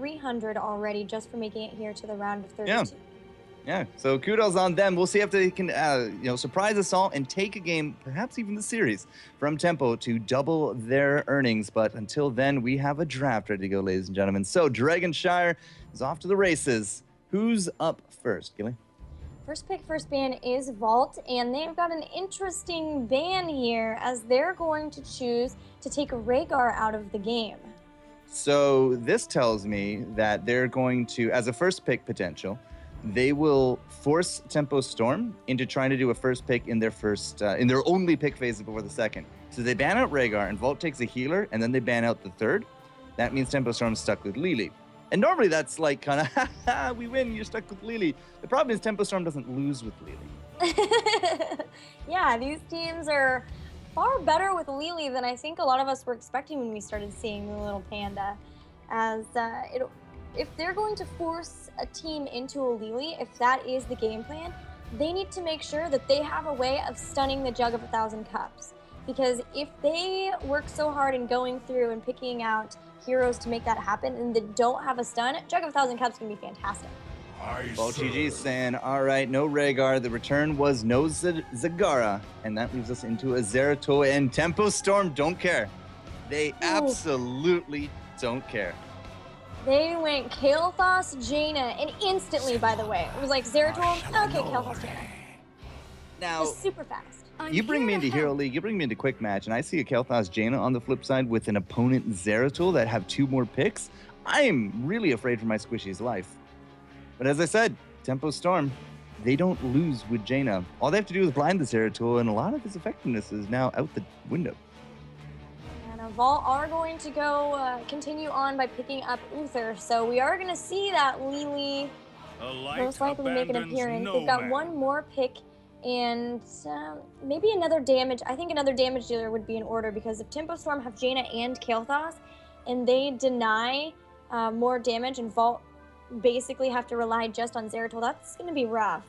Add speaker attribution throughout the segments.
Speaker 1: 300 already just for making it here to the round of 32.
Speaker 2: Yeah. Yeah, so kudos on them. We'll see if they can, surprise us all and take a game, perhaps even the series, from Tempo to double their earnings. But until then, we have a draft ready to go, ladies and gentlemen. So Dragonshire is off to the races. Who's up first, Gilly?
Speaker 1: First pick, first ban is Vault, and they've got an interesting ban here as they're going to choose to take Rhaegar out of the game.
Speaker 2: So this tells me that they're going to, as a first pick potential, they will force Tempo Storm into trying to do a first pick in their only pick phase before the second. So they ban out Rhaegar, and Vault takes a healer, and then they ban out the third. That means Tempo Storm's stuck with Lily. And normally that's like kind of, ha, we win, you're stuck with Lily. The problem is Tempo Storm doesn't lose with Lily.
Speaker 1: Yeah, these teams are far better with Lily than I think a lot of us were expecting when we started seeing the little panda. As if they're going to force a team into a Lily, if that is the game plan, they need to make sure that they have a way of stunning the Jug of 1,000 Cups. Because if they work so hard in going through and picking out heroes to make that happen and they don't have a stun, Jug of 1,000 Cups can be fantastic.
Speaker 2: Well, GG's saying, all right, no Rhaegar. The return was no Zagara. And that leaves us into a Zeratul, and Tempo Storm don't care. They absolutely don't care.
Speaker 1: They went Kael'thas, Jaina, and instantly, by the way, it was like Zeratul, okay, Kael'thas, Jaina.
Speaker 2: Now,
Speaker 1: just super fast.
Speaker 2: You bring me into Hero League, you bring me into Quick Match, and I see a Kael'thas Jaina on the flip side with an opponent Zeratul that have 2 more picks. I am really afraid for my Squishy's life. But as I said, Tempo Storm, they don't lose with Jaina. All they have to do is blind the Zeratul, and a lot of his effectiveness is now out the window.
Speaker 1: Vault are going to go continue on by picking up Uther, so we are going to see that Lily most likely make an appearance. They've got one more pick and maybe another damage. I think another damage dealer would be in order, because if Tempo Storm have Jaina and Kael'thas and they deny more damage and Vault basically have to rely just on Zeratul, that's going to be rough.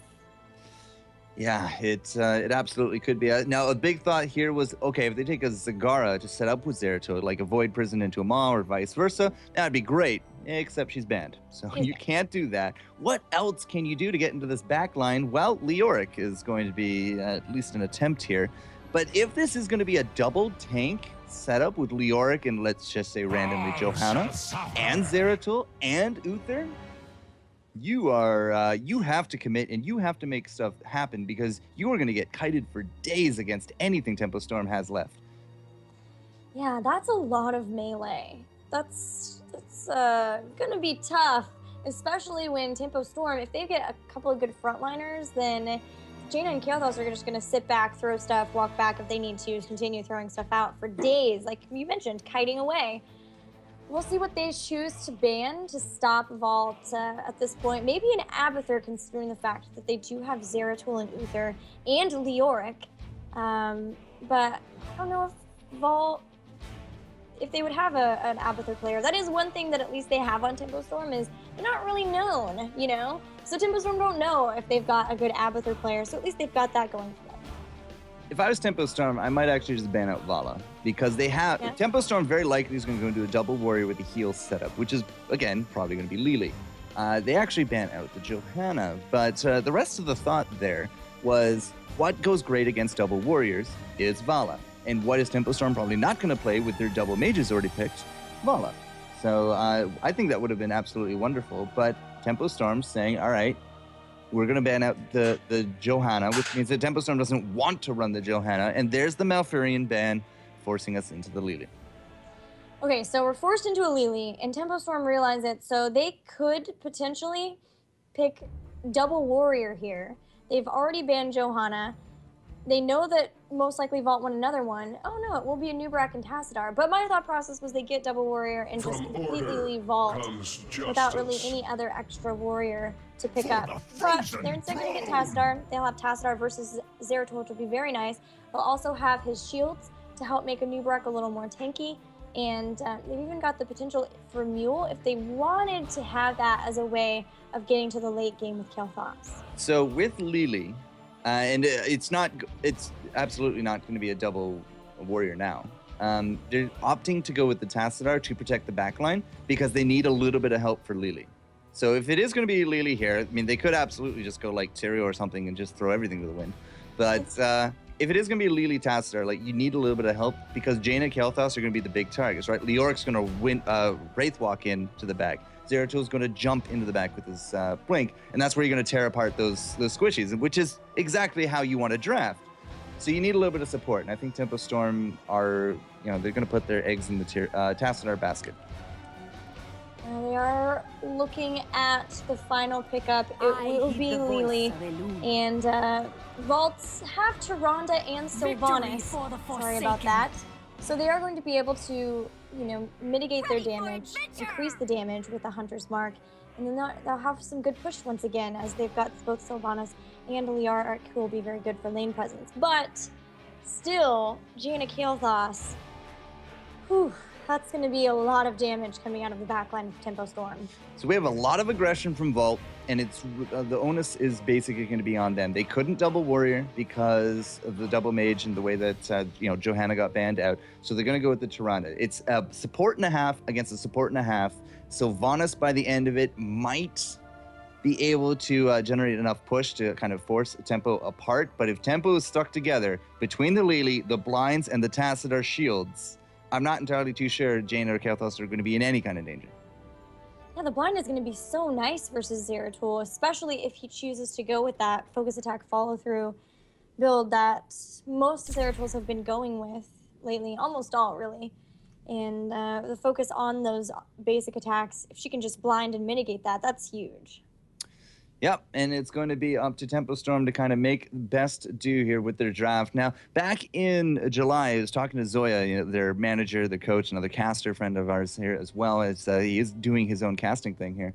Speaker 2: Yeah, it absolutely could be. Now, a big thought here was, okay, if they take a Zagara to set up with Zeratul, like avoid prison into a Maw or vice versa, that'd be great, except she's banned. So you can't do that. What else can you do to get into this back line? Well, Leoric is going to be at least an attempt here. But if this is going to be a double tank setup with Leoric and let's just say randomly Johanna and Zeratul and Uther, you have to commit and you have to make stuff happen, because you are going to get kited for days against anything Tempo Storm has left.
Speaker 1: Yeah, that's a lot of melee. That's going to be tough, especially when Tempo Storm, if they get a couple of good frontliners, then Jaina and Kael'thas are just going to sit back, throw stuff, walk back if they need to, continue throwing stuff out for days, like you mentioned, kiting away. We'll see what they choose to ban to stop Vault at this point. Maybe an Abathur, considering the fact that they do have Zeratul and Uther and Leoric. But I don't know if Vault, if they would have an Abathur player. That is one thing that at least they have on Tempo Storm, is they're not really known, you know? So Tempo Storm don't know if they've got a good Abathur player, so at least they've got that going for them.
Speaker 2: If I was Tempo Storm, I might actually just ban out Vala, because they have Tempo Storm very likely is going to go into a double warrior with a heal setup, which is, again, probably going to be Lily. They actually ban out the Johanna, but the rest of the thought there was what goes great against double warriors is Vala. And what is Tempo Storm probably not going to play with their double mages already picked? Vala. So I think that would have been absolutely wonderful, but Tempo Storm's saying, all right, we're going to ban out the Johanna, which means that Tempo Storm doesn't want to run the Johanna. And there's the Malfurion ban, forcing us into the Lily.
Speaker 1: Okay, so we're forced into a Lily, and Tempo Storm realized it, so they could potentially pick double warrior here. They've already banned Johanna. They know that most likely Vault won another one. Oh no, it will be a Nubrak and Tassadar. But my thought process was they get double warrior and just completely leave Vault without really any other extra warrior to pick up. But they're instead going to get Tassadar. They'll have Tassadar versus Zeratul, which will be very nice. They'll also have his shields to help make a Nubrak a little more tanky. And they've even got the potential for Mule if they wanted to have that as a way of getting to the late game with Kael'thas.
Speaker 2: So with Lily, and it's absolutely not going to be a double warrior now. They're opting to go with the Tassadar to protect the backline because they need a little bit of help for Lili. So if it is going to be Lili here, I mean, they could absolutely just go like Tyrael or something and just throw everything to the wind. But if it is going to be Lili Tassadar, like, you need a little bit of help because Jaina and Kael'thas are going to be the big targets, right? Leoric's going to Wraith Walk into the back. Zeratul going to jump into the back with his Blink, and that's where you're going to tear apart those squishies, which is exactly how you want to draft. So you need a little bit of support, and I think Tempo Storm are, they're going to put their eggs in the Tassadar basket.
Speaker 1: They are looking at the final pickup. It will be Lili, and Vaults have Tyrande and Sylvanas. Sorry about that. So they are going to be able to, mitigate their damage, increase the damage with the Hunter's Mark, and then they'll have some good push once again, as they've got both Sylvanas and Liara, who will be very good for lane presence. But still, Jaina Kael'thas, that's going to be a lot of damage coming out of the backline of Tempo Storm.
Speaker 2: So we have a lot of aggression from Vault, and it's the onus is basically going to be on them. They couldn't double Warrior because of the double Mage and the way that Johanna got banned out. So they're going to go with the Tyrande. It's a support and a half against a support and a half. Sylvanas, by the end of it, might be able to generate enough push to kind of force Tempo apart. But if Tempo is stuck together between the Lili, the Blinds, and the Tassadar shields, I'm not entirely too sure Jaina or Kael'thas are going to be in any kind of danger.
Speaker 1: Yeah, the blind is going to be so nice versus Zeratul, especially if he chooses to go with that focus attack follow-through build that most Zeratools have been going with lately, almost all, really. And the focus on those basic attacks, if she can just blind and mitigate that, that's huge.
Speaker 2: Yep, and it's going to be up to Tempo Storm to kind of make best do here with their draft. Now, back in July, I was talking to Zoya, their manager, the coach, another caster friend of ours here as well, as he is doing his own casting thing here.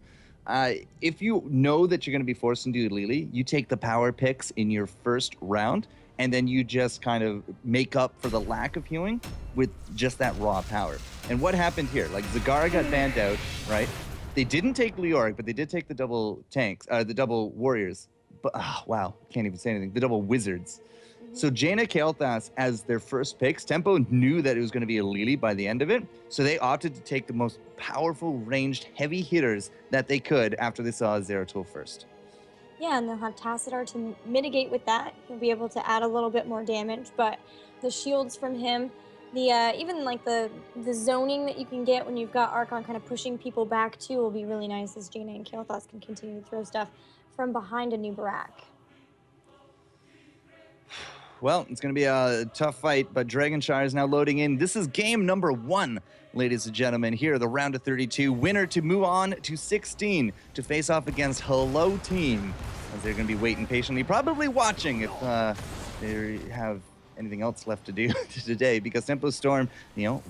Speaker 2: If you know that you're going to be forced to do Lili, you take the power picks in your first round, and then you just kind of make up for the lack of healing with just that raw power. And what happened here? Like, Zagara got banned out, right? They didn't take Leoric, but they did take the double tanks, the double warriors. But wow, can't even say anything. The double wizards. So Jaina Kael'thas as their first picks. Tempo knew that it was going to be a Lili by the end of it, so they opted to take the most powerful, ranged, heavy hitters that they could after they saw Zeratul first.
Speaker 1: Yeah, and they'll have Tassadar to mitigate with that. He'll be able to add a little bit more damage, but the shields from him, even like the zoning that you can get when you've got Archon kind of pushing people back too will be really nice, as Jaina and Kael'thas can continue to throw stuff from behind a new Barak.
Speaker 2: Well, it's going to be a tough fight, but Dragonshire is now loading in. This is game number 1, ladies and gentlemen. Here, the round of 32. Winner to move on to 16 to face off against Hello Team, as they're going to be waiting patiently, probably watching if they have anything else left to do today, because Tempo Storm,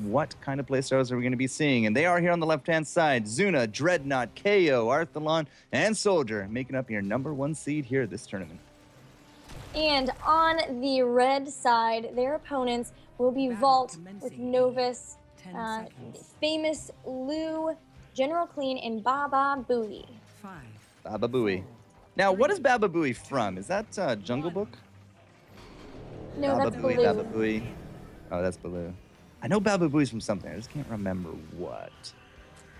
Speaker 2: what kind of playstyles are we going to be seeing? And they are here on the left-hand side. Zuna, Dreadnought, KO, Arthalon, and Soldier making up your number 1 seed here at this tournament. And
Speaker 1: on the red side, their opponents will be Vault with Novus, famous Lou, General Clean, and Baba Booey.
Speaker 2: Baba Booey. Now, what is Baba Booey from? Is that Jungle Book?
Speaker 1: No,
Speaker 2: Baba
Speaker 1: that's
Speaker 2: Booey,
Speaker 1: Baloo.
Speaker 2: Baba Booey. Oh, that's Baloo. I know Baba Booey's from something. I just can't remember what.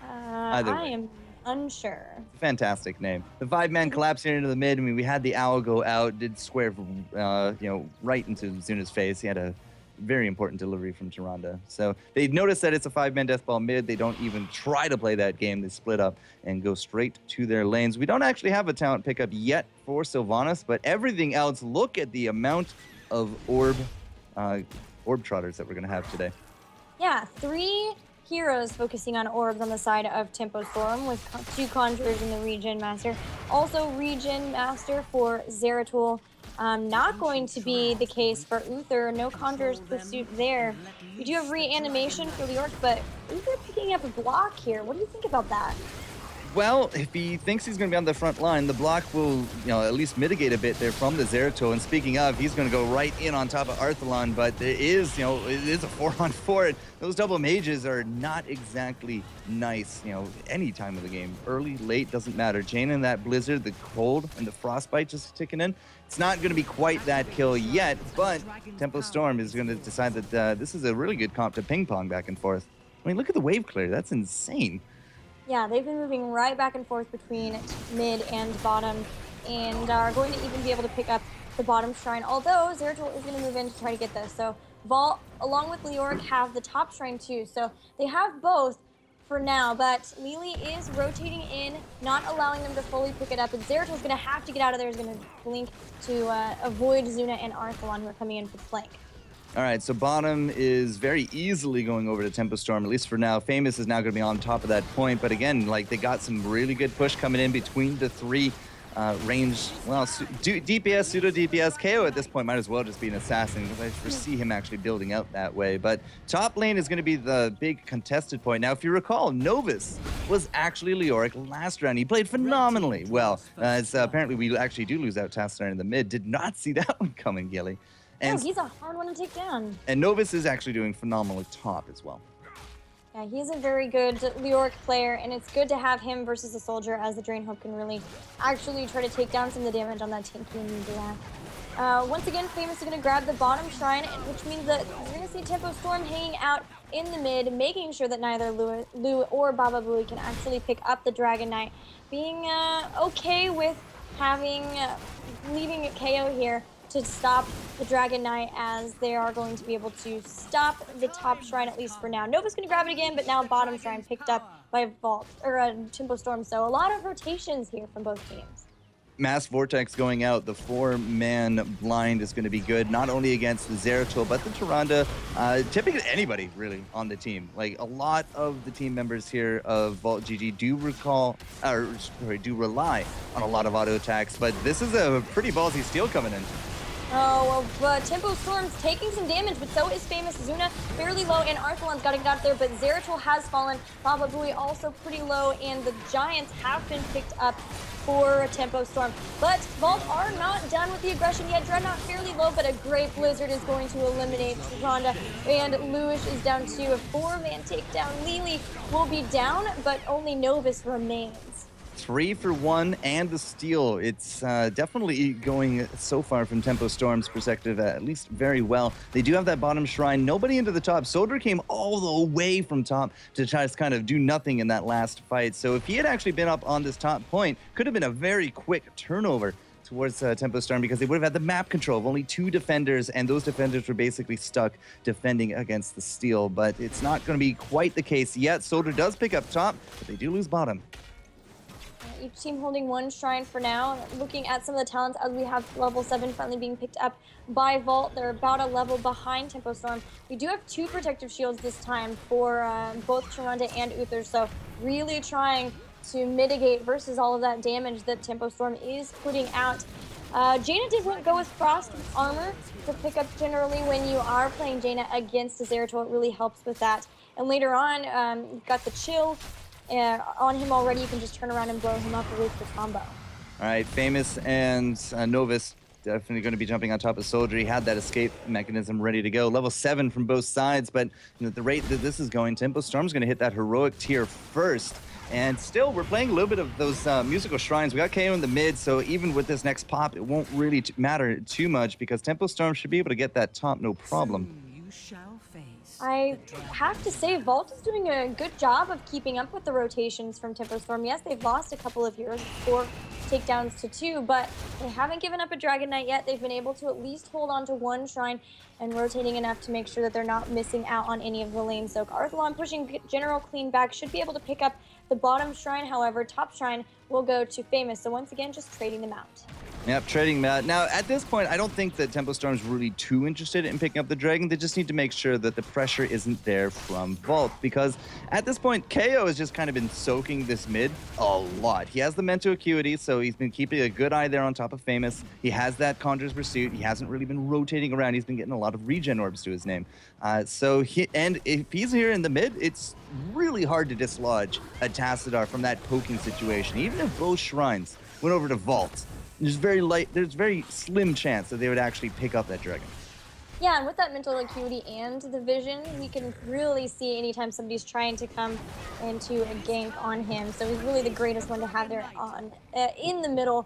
Speaker 1: I am unsure.
Speaker 2: Fantastic name. The 5-man collapse here into the mid. I mean, we had the owl go out, did square, right into Zuna's face. He had a very important delivery from Tyrande. So they noticed that it's a 5-man deathball mid. They don't even try to play that game. They split up and go straight to their lanes. We don't actually have a talent pickup yet for Sylvanas, but everything else, look at the amount of orb trotters that we're going to have today.
Speaker 1: Yeah, 3 heroes focusing on orbs on the side of Tempo Storm, with 2 Conjurers in the Regen Master. Also Regen Master for Zeratul. Not going to be the case for Uther. No Conjurer's Pursuit there. We do have Reanimation for the Orc, but Uther picking up a block here. What do you think about that?
Speaker 2: Well, if he thinks he's going to be on the front line, the block will, at least mitigate a bit there from the Zeratul. And speaking of, he's going to go right in on top of Arthalon, but it is a 4-on-4. Those double mages are not exactly nice, any time of the game. Early, late, doesn't matter. Jaina in that Blizzard, the cold and the frostbite just ticking in. It's not going to be quite that kill yet, but Tempo Storm is going to decide that this is a really good comp to ping pong back and forth. I mean, look at the wave clear. That's insane.
Speaker 1: Yeah, they've been moving right back and forth between mid and bottom, and are going to even be able to pick up the bottom shrine, although Zeratul is going to move in to try to get this. So Vault, along with Leoric, have the top shrine too, so they have both for now, but Lily is rotating in, not allowing them to fully pick it up, and Zeratul's going to have to get out of there. He's going to blink to avoid Zuna and Arthalon, who are coming in for the flank.
Speaker 2: All right, so bottom is very easily going over to Tempo Storm, at least for now. Famous is now going to be on top of that point, but again, they got some really good push coming in between the three range. Well, DPS, pseudo DPS, KO at this point might as well just be an assassin, because I foresee him actually building out that way. But top lane is going to be the big contested point. Now, if you recall, Novus was actually Leoric last round. He played phenomenally well. Apparently we actually do lose out Tassadar in the mid. Did not see that one coming, Gilly. And
Speaker 1: he's a hard one to take down.
Speaker 2: And Novus is actually doing phenomenal top as well.
Speaker 1: Yeah, he's a very good Leoric player, and it's good to have him versus a soldier, as the Drain Hope can really actually try to take down some of the damage on that tanky and Ninja. Once again, Famous is going to grab the bottom shrine, which means that we're going to see Tempo Storm hanging out in the mid, making sure that neither Lu or Baba Booey can actually pick up the Dragon Knight, being okay with having leaving a KO here to stop the Dragon Knight, as they are going to be able to stop the top shrine, at least for now. Nova's going to grab it again, but now bottom shrine picked up by Vault, or Tempo Storm, so a lot of rotations here from both teams.
Speaker 2: Mass Vortex going out, the 4-man blind is going to be good, not only against the Zeratul, but the Tyrande, typically anybody, really, on the team. A lot of the team members here of Vault GG do rely on a lot of auto attacks, but this is a pretty ballsy steal coming in.
Speaker 1: Oh, well, Tempo Storm's taking some damage, but so is Famous. Zuna fairly low, and Arthalon's got to get out there, but Zeratul has fallen. Baba Booey also pretty low, and the Giants have been picked up for Tempo Storm. But Vault are not done with the aggression yet. Dreadnought fairly low, but a great Blizzard is going to eliminate Rhonda, and Lewis is down to a 4-man takedown. Lily will be down, but only Novus remains.
Speaker 2: 3 for 1 and the steal. It's definitely going so far from Tempo Storm's perspective, at least very well. They do have that bottom shrine. Nobody into the top. Soldier came all the way from top to try to kind of do nothing in that last fight. So if he had actually been up on this top point, could have been a very quick turnover towards Tempo Storm, because they would have had the map control of only 2 defenders, and those defenders were basically stuck defending against the steal. But it's not going to be quite the case yet. Soldier does pick up top, but they do lose bottom.
Speaker 1: Each team holding 1 shrine for now. Looking at some of the talents, as we have level 7 finally being picked up by Vault. They're about a level behind Tempo Storm. We do have 2 protective shields this time for both Tyrande and Uther, so really trying to mitigate versus all of that damage that Tempo Storm is putting out. Jaina didn't go with Frost armor to pick up generally when you are playing Jaina against a Zeratul. It really helps with that. And later on, you've got the chill on him already. You can just turn around and blow him up with the combo. All
Speaker 2: right, Famous and Novus definitely going to be jumping on top of Soldier. He had that escape mechanism ready to go. Level 7 from both sides, but at the rate that this is going, Tempo Storm's going to hit that heroic tier first. And still, we're playing a little bit of those musical shrines. We got KO in the mid, so even with this next pop, it won't really matter too much, because Tempo Storm should be able to get that top no problem.
Speaker 1: I have to say, Vault is doing a good job of keeping up with the rotations from Tempo Storm. Yes, they've lost a couple of heroes, 4 takedowns to 2, but they haven't given up a Dragon Knight yet. They've been able to at least hold on to 1 shrine and rotating enough to make sure that they're not missing out on any of the lanes. So Arthalon pushing General Clean back, should be able to pick up the bottom shrine. However, top shrine will go to Famous. So once again, just trading them out.
Speaker 2: Yep, trading Matt. Now, at this point, I don't think that Tempo Storm's really too interested in picking up the Dragon. They just need to make sure that the pressure isn't there from Vault, because at this point, KO has just kind of been soaking this mid a lot. He has the mental acuity, so he's been keeping a good eye there on top of Famous. He has that Conjurer's Pursuit. He hasn't really been rotating around. He's been getting a lot of regen orbs to his name. And if he's here in the mid, it's really hard to dislodge a Tassadar from that poking situation. Even if both shrines went over to Vault, there's very slim chance that they would actually pick up that Dragon.
Speaker 1: Yeah, and with that mental acuity and the vision, we can really see anytime somebody's trying to come into a gank on him. So he's really the greatest one to have there on in the middle.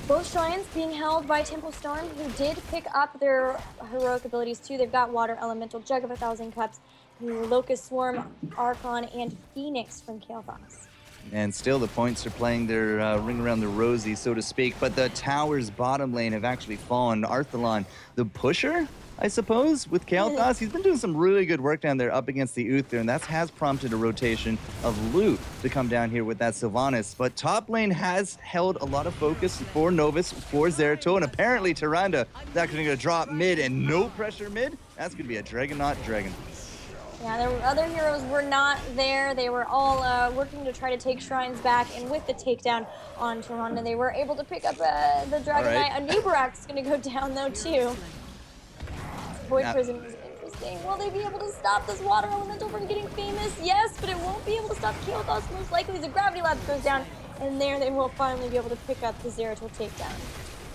Speaker 1: Both shrines being held by Tempo Storm, who did pick up their heroic abilities too. They've got Water Elemental, Jug of 1,000 Cups, Locust Swarm, Archon, and Phoenix from Kael'thas.
Speaker 2: And still the points are playing their ring around the rosy, so to speak. But the tower's bottom lane have actually fallen. Arthalon, the pusher, I suppose, with Kael'thas. He's been doing some really good work down there up against the Uther, and that has prompted a rotation of Lu to come down here with that Sylvanas. But top lane has held a lot of focus for Novus, for Zeratul, and apparently Tyrande is actually going to drop mid, and no pressure mid. That's going to be a Dragonaut Dragon.
Speaker 1: Yeah, the other heroes were not there. They were all working to try to take shrines back, and with the takedown on Tyrande, they were able to pick up the Dragon Knight. A Nubarak's going to go down, though, too. Void Prison is interesting. Will they be able to stop this Water Elemental from getting Famous? Yes, but it won't be able to stop Kael'thas. Most likely, the Gravity Lab goes down, and there they will finally be able to pick up the Zeratul takedown.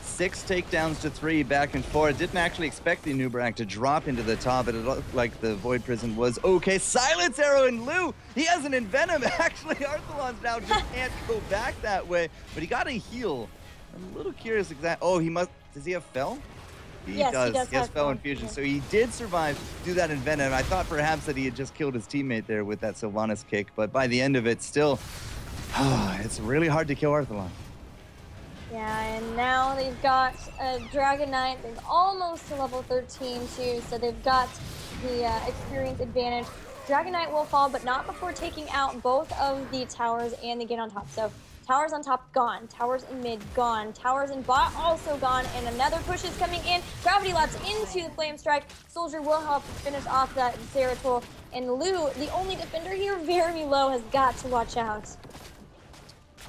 Speaker 2: 6 takedowns to 3 back and forth. Didn't actually expect the Nubarak to drop into the top, but it looked like the Void Prison was okay. Silence Arrow and Lu, he has an Envenom. Actually, Arthalon's now just can't go back that way, but he got a heal. I'm a little curious exactly. Oh, does he have Fell?
Speaker 1: Yes, he does.
Speaker 2: He has Fell Infusion, so he did survive through that Envenom. I thought perhaps that he had just killed his teammate there with that Sylvanas kick, but by the end of it, still, it's really hard to kill Arthalon.
Speaker 1: Yeah, and now they've got a Dragon Knight. They've almost to level 13 too, so they've got the experience advantage. Dragon Knight will fall, but not before taking out both of the towers and the gate on top. So towers on top, gone. Towers in mid, gone. Towers in bot, also gone. And another push is coming in. Gravity Labs into the Flame Strike. Soldier will help finish off that Zeratul. And Lu, the only defender here, very low, has got to watch out.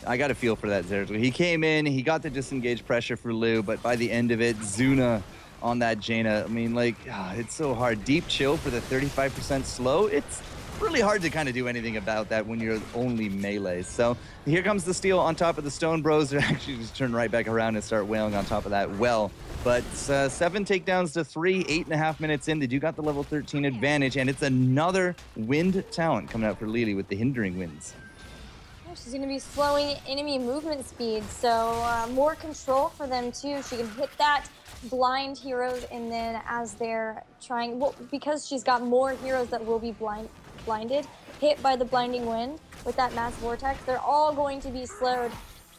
Speaker 2: I got a feel for that Zeratul. He came in, he got the disengage pressure for Lu, but by the end of it, Zuna on that Jaina. I mean, like, it's so hard. Deep chill for the 35% slow. It's really hard to kind of do anything about that when you're only melee. So here comes the steal on top of the Stone Bros. They're actually just turn right back around and start wailing on top of that well. But 7 takedowns to 3, 8.5 minutes in. They do got the level 13 advantage, and it's another wind talent coming out for Lily with the hindering winds.
Speaker 1: She's going to be slowing enemy movement speed, so more control for them too. She can hit that blind heroes, and then as they're trying, well, because she's got more heroes that will be blinded, hit by the blinding wind with that mass vortex, they're all going to be slowed.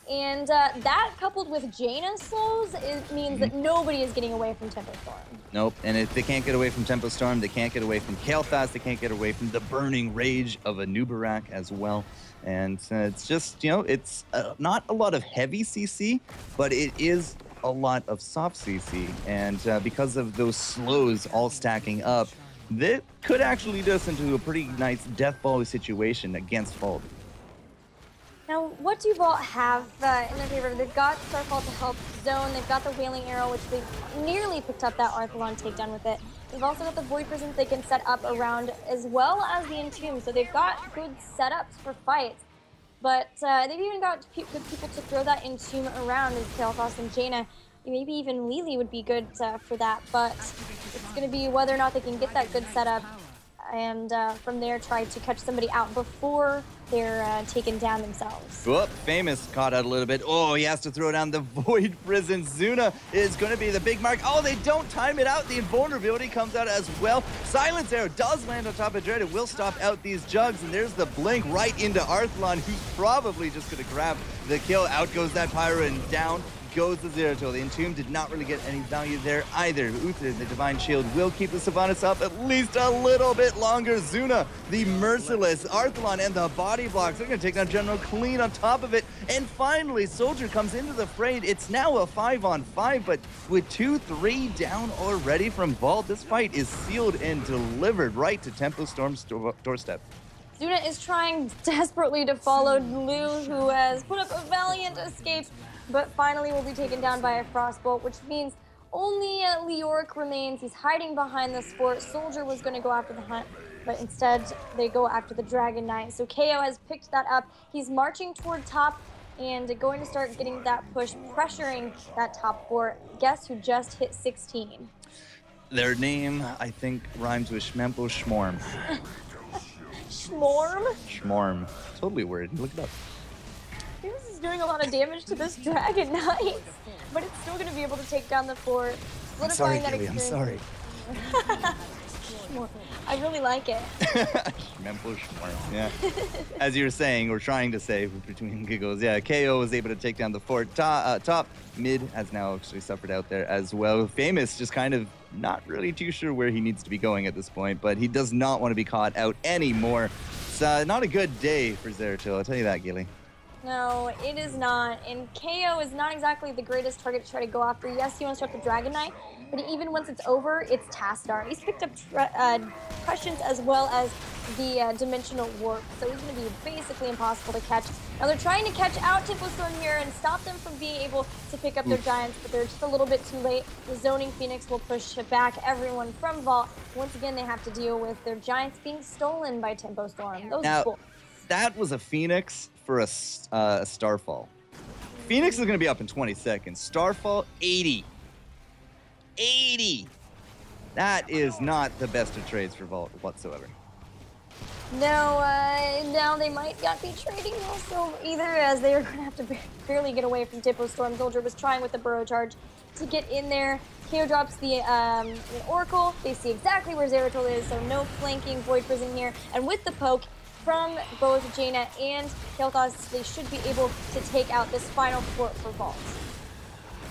Speaker 1: And that coupled with Jaina slows, it means that nobody is getting away from Tempo Storm.
Speaker 2: Nope, and if they can't get away from Tempo Storm, they can't get away from Kael'thas, they can't get away from the burning rage of a Nubarak as well. And it's just, you know, it's not a lot of heavy CC, but it is a lot of soft CC. And because of those slows all stacking up, that could actually lead us into a pretty nice death ball situation against Vault.
Speaker 1: Now, what do Vault have in their favor? They've got Starfall to help zone. They've got the Wailing Arrow, which they nearly picked up that Arthalon takedown with it. They've also got the Void Prisons they can set up around, as well as the Entomb. So they've got good setups for fights. But they've even got good people to throw that Entomb around as Kael'thas and Jaina. Maybe even Lily would be good for that. But it's going to be whether or not they can get that good setup, and from there try to catch somebody out before they're taken down themselves.
Speaker 2: Whoop, Famous caught out a little bit. Oh, he has to throw down the Void Prison. Zuna is going to be the big mark. Oh, they don't time it out. The invulnerability comes out as well. Silence Arrow does land on top of Dread. It will stop out these jugs, and there's the blink right into Arthalon. He's probably just going to grab the kill. Out goes that Pyro, and down goes the Zeratul. The Entomb did not really get any value there either. Uther, the Divine Shield, will keep the Sylvanas up at least a little bit longer. Zuna, the Merciless, Arthalon, and the Body Blocks. They're going to take down General Clean on top of it. And finally, Soldier comes into the fray. It's now a 5-on-5, but with 2-3 down already from Vault, this fight is sealed and delivered right to Tempo Storm's doorstep.
Speaker 1: Zuna is trying desperately to follow Lu, who has put up a valiant escape, but finally will be taken down by a Frostbolt, which means only Leoric remains. He's hiding behind this fort. Soldier was going to go after the hunt, but instead they go after the Dragon Knight. So KO has picked that up. He's marching toward top and going to start getting that push, pressuring that top fort. Guess who just hit 16?
Speaker 2: Their name, I think, rhymes with Schmempo Schmorm.
Speaker 1: Schmorm?
Speaker 2: Schmorm. Totally weird. Look it up.
Speaker 1: This is doing a lot of damage to this Dragon Knight, but it's still going to be able to take down the fort.
Speaker 2: I'm sorry, Gilly, I'm sorry.
Speaker 1: I really like it.
Speaker 2: Schmempo Schmorm, yeah. As you were saying, or trying to say between giggles, yeah, KO was able to take down the fort. Top, mid has now actually suffered out there as well. Famous just kind of not really too sure where he needs to be going at this point, but he does not want to be caught out anymore. It's not a good day for Zeratul, I'll tell you that, Gilly.
Speaker 1: No, it is not. And KO is not exactly the greatest target to try to go after. Yes, he wants to start the Dragon Knight, but even once it's over, it's Tassadar. He's picked up questions as well as the Dimensional Warp, so he's going to be basically impossible to catch. Now they're trying to catch out Tempo Storm here and stop them from being able to pick up their Giants, but they're just a little bit too late. The Zoning Phoenix will push back everyone from Vault. Once again, they have to deal with their Giants being stolen by Tempo Storm. Those
Speaker 2: now,
Speaker 1: fools.
Speaker 2: That was a Phoenix for a Starfall. Phoenix is going to be up in 20 seconds. Starfall, 80. 80! That is not the best of trades for Vault whatsoever.
Speaker 1: No, now they might not be trading also either, as they are going to have to barely get away from Tempo Storm. Soldier was trying with the Burrow Charge to get in there. KO drops the Oracle. They see exactly where Zeratul is, so no flanking Void Prison here. And with the poke from both Jaina and Kael'thas, they should be able to take out this final fort for Vault.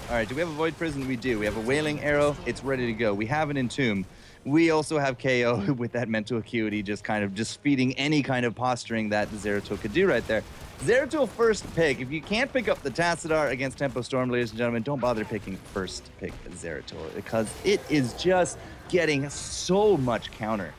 Speaker 2: All right, do we have a Void Prison? We do. We have a Wailing Arrow. It's ready to go. We have an Entomb. We also have KO with that mental acuity, just feeding any kind of posturing that Zeratul could do right there. Zeratul first pick. If you can't pick up the Tassadar against Tempo Storm, ladies and gentlemen, don't bother picking first pick Zeratul, because it is just getting so much counter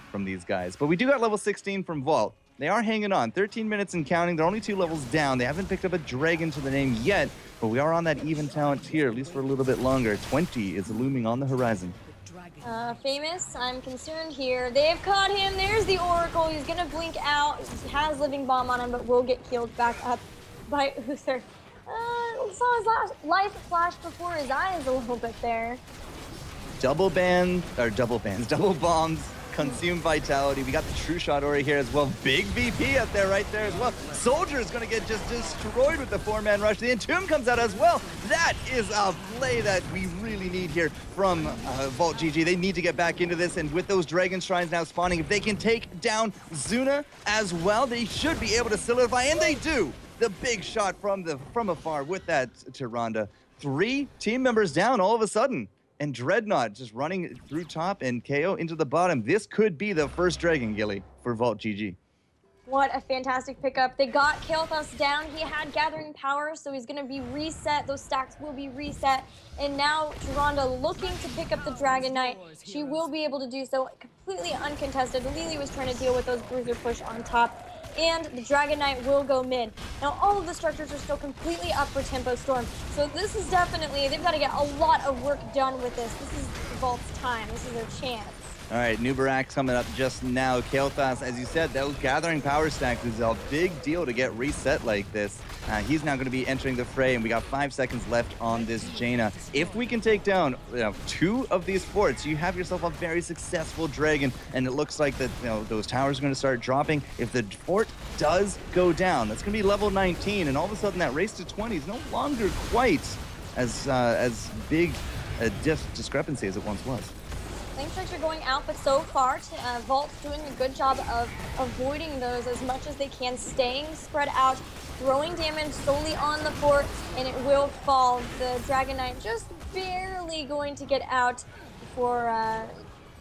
Speaker 2: from these guys. But we do got level 16 from Vault. They are hanging on. 13 minutes and counting. They're only 2 levels down. They haven't picked up a dragon to the name yet, but we are on that even talent tier, at least for a little bit longer. 20 is looming on the horizon.
Speaker 1: Famous, I'm concerned here. They've caught him. There's the Oracle. He's going to blink out. He has Living Bomb on him, but will get killed back up by Uther. Saw his life flash before his eyes a little bit there.
Speaker 2: Double bombs, consume vitality. We got the True Shot Ori here as well. Big VP out there, right there as well. Soldier is going to get just destroyed with the 4-man rush. The Entomb comes out as well. That is a play that we really need here from Vault GG. They need to get back into this, and with those Dragon Shrines now spawning, if they can take down Zuna as well, they should be able to solidify, and they do. The big shot from afar with that Tyrande. 3 team members down all of a sudden. And Dreadnought just running through top and KO into the bottom. This could be the first Dragon, Gilly, for Vault GG.
Speaker 1: What a fantastic pickup. They got Kael'thas down. He had Gathering Power, so he's going to be reset. Those stacks will be reset. And now Tyrande looking to pick up the Dragon Knight. She will be able to do so completely uncontested. Lily was trying to deal with those Bruiser push on top. And the Dragon Knight will go mid. Now, all of the structures are still completely up for Tempo Storm. So this is definitely, they've got to get a lot of work done with this. This is Vault's time. This is their chance.
Speaker 2: All right, Nubarak coming up just now. Kael'thas, as you said, those Gathering Power stacks is a big deal to get reset like this. He's now going to be entering the fray, and we got 5 seconds left on this Jaina. If we can take down 2 of these forts, you have yourself a very successful dragon, and it looks like that those towers are going to start dropping. If the fort does go down, that's going to be level 19, and all of a sudden that race to 20 is no longer quite as big a discrepancy as it once was.
Speaker 1: Flame strikes are going out, but so far, Vault's doing a good job of avoiding those as much as they can, staying spread out, throwing damage solely on the fort, and it will fall. The Dragon Knight just barely going to get out before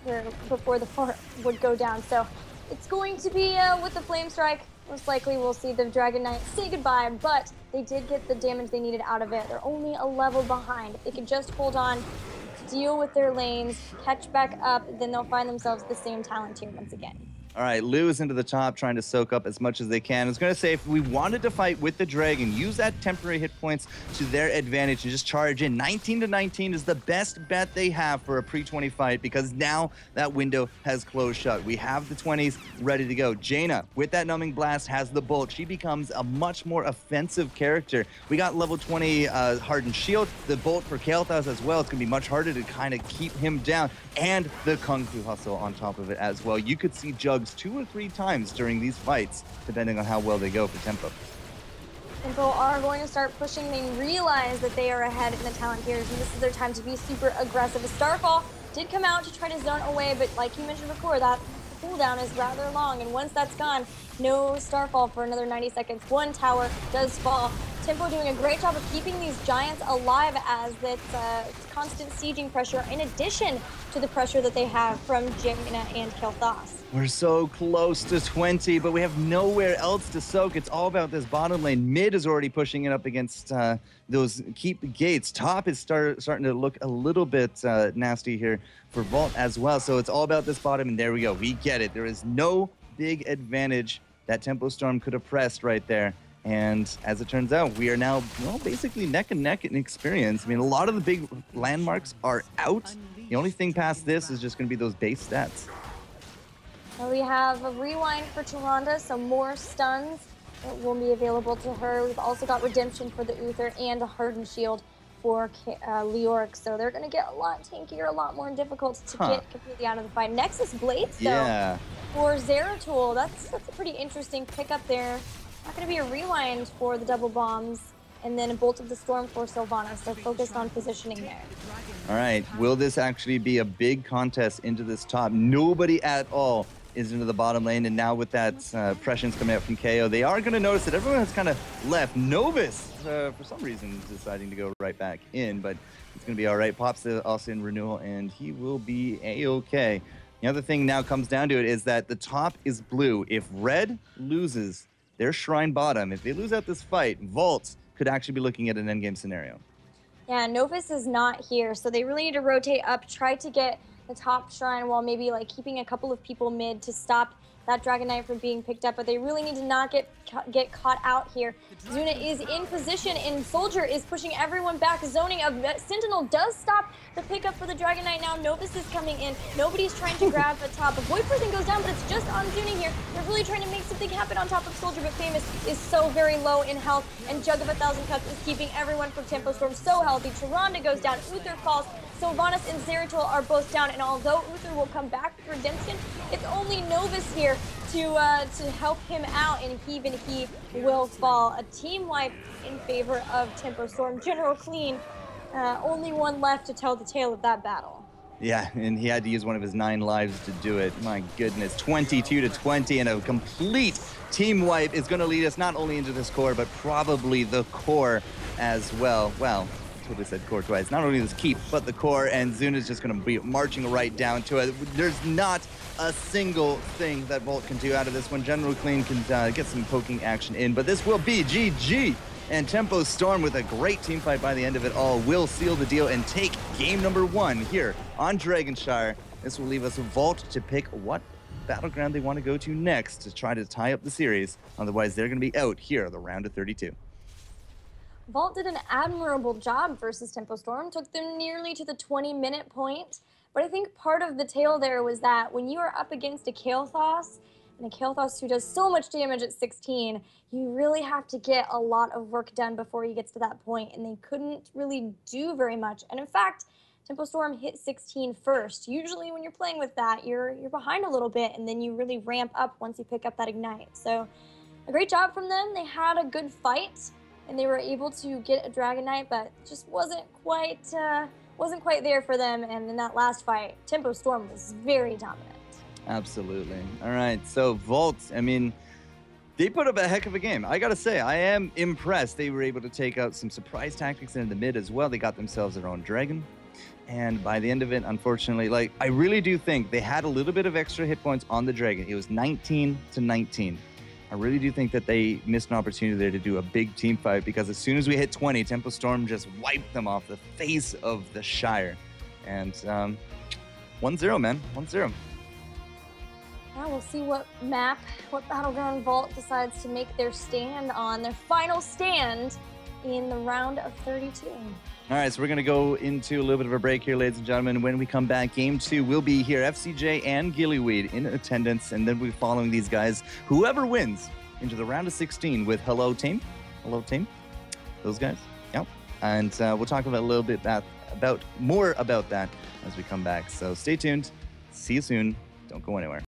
Speaker 1: the fort would go down. So it's going to be with the Flame Strike. Most likely we'll see the Dragon Knight say goodbye, but they did get the damage they needed out of it. They're only a level behind. If they could just hold on, deal with their lanes, catch back up, then they'll find themselves the same talent tier once again.
Speaker 2: All right, Lou is into the top, trying to soak up as much as they can. I was going to say, if we wanted to fight with the Dragon, use that temporary hit points to their advantage and just charge in. 19 to 19 is the best bet they have for a pre-20 fight, because now that window has closed shut. We have the 20s ready to go. Jaina, with that Numbing Blast, has the Bolt. She becomes a much more offensive character. We got level 20 Hardened Shield, the Bolt for Kael'thas as well. It's going to be much harder to kind of keep him down, and the Kung Fu Hustle on top of it as well. You could see Jugs 2 or 3 times during these fights, depending on how well they go for tempo.
Speaker 1: Tempo are going to start pushing. They realize that they are ahead in the talent tiers, and this is their time to be super aggressive. A Starfall did come out to try to zone away, but like you mentioned before, that cooldown is rather long, and once that's gone, no Starfall for another 90 seconds. One tower does fall. Tempo doing a great job of keeping these giants alive as it's constant sieging pressure, in addition to the pressure that they have from Jaina and Kael'thas.
Speaker 2: We're so close to 20, but we have nowhere else to soak. It's all about this bottom lane. Mid is already pushing it up against those keep gates. Top is starting to look a little bit nasty here for Vault as well. So it's all about this bottom, and there we go. We get it. There is no big advantage that Tempo Storm could have pressed right there. And as it turns out, we are now, well, basically neck and neck in experience. I mean, a lot of the big landmarks are out. The only thing past this is just going to be those base stats.
Speaker 1: Well, we have a rewind for Tyrande, so more stuns that will be available to her. We've also got redemption for the Uther and a hardened shield for Leoric. So they're going to get a lot tankier, a lot more difficult to get completely out of the fight. Nexus Blades, though, for Zeratul. That's a pretty interesting pickup there. Not going to be a rewind for the double bombs, and then a Bolt of the Storm for Sylvanas. They're focused on positioning there.
Speaker 2: All right, will this actually be a big contest into this top? Nobody at all is into the bottom lane, and now with that prescience coming out from KO, they are going to notice that everyone has kind of left. Novus, for some reason, is deciding to go right back in, but it's going to be all right. Pops also in renewal, and he will be A-okay. The other thing now comes down to it is that the top is blue. If red loses their shrine bottom, if they lose out this fight, Vault could actually be looking at an endgame scenario.
Speaker 1: Yeah, Novus is not here, so they really need to rotate up, try to get the top shrine while maybe like keeping a couple of people mid to stop that Dragon Knight from being picked up, but they really need to not get caught out here. Zuna is in position, and Soldier is pushing everyone back. Zoning of Sentinel does stop the pickup for the Dragon Knight now. Novus is coming in. Nobody's trying to grab the top. The Void Prison goes down, but it's just on Zuna here. They're really trying to make something happen on top of Soldier, but Famous is so very low in health, and Jug of 1,000 Cups is keeping everyone from Tempo Storm so healthy. Tyrande goes down. Uther falls. Sylvanas and Zeratul are both down, and although Uther will come back for redemption, it's only Novus here to help him out, and even he will fall. A team wipe in favor of Tempo Storm. General Clean, only one left to tell the tale of that battle.
Speaker 2: Yeah, and he had to use one of his 9 lives to do it. My goodness, 22 to 20, and a complete team wipe is going to lead us not only into this core, but probably the core as well. Well, totally said core twice. Not only this keep, but the core, and Zuna's just going to be marching right down to it. There's not a single thing that Volt can do out of this one. General Clean can get some poking action in, but this will be GG. And Tempo Storm, with a great team fight by the end of it all, will seal the deal and take game number 1 here on Dragonshire. This will leave us a Vault to pick what battleground they want to go to next to try to tie up the series. Otherwise, they're going to be out here at the round of 32.
Speaker 1: Vault did an admirable job versus Tempo Storm, took them nearly to the 20-minute point. But I think part of the tale there was that when you are up against a Kael'thas, and a Kael'thas who does so much damage at 16, you really have to get a lot of work done before he gets to that point, and they couldn't really do very much. And in fact, Tempo Storm hit 16 first. Usually when you're playing with that, you're behind a little bit, and then you really ramp up once you pick up that Ignite. So a great job from them. They had a good fight, and they were able to get a Dragon Knight, but just wasn't quite wasn't quite there for them. And in that last fight, Tempo Storm was very dominant.
Speaker 2: Absolutely. All right. So Vault, I mean, they put up a heck of a game. I got to say, I am impressed. They were able to take out some surprise tactics in the mid as well. They got themselves their own dragon. And by the end of it, unfortunately, like, I really do think they had a little bit of extra hit points on the dragon. It was 19-19. I really do think that they missed an opportunity there to do a big team fight, because as soon as we hit 20, Tempo Storm just wiped them off the face of the Shire. And 1-0, man. 1-0.
Speaker 1: Yeah, we'll see what map, what Battleground Vault decides to make their stand on, their final stand in the round of 32.
Speaker 2: All right, so we're going to go into a little bit of a break here, ladies and gentlemen. When we come back, Game 2 will be here. FCJ and Gillyweed in attendance, and then we'll be following these guys, whoever wins, into the round of 16 with Hello Team. Hello Team. Those guys. Yep. And we'll talk about a little bit more about that as we come back. So stay tuned. See you soon. Don't go anywhere.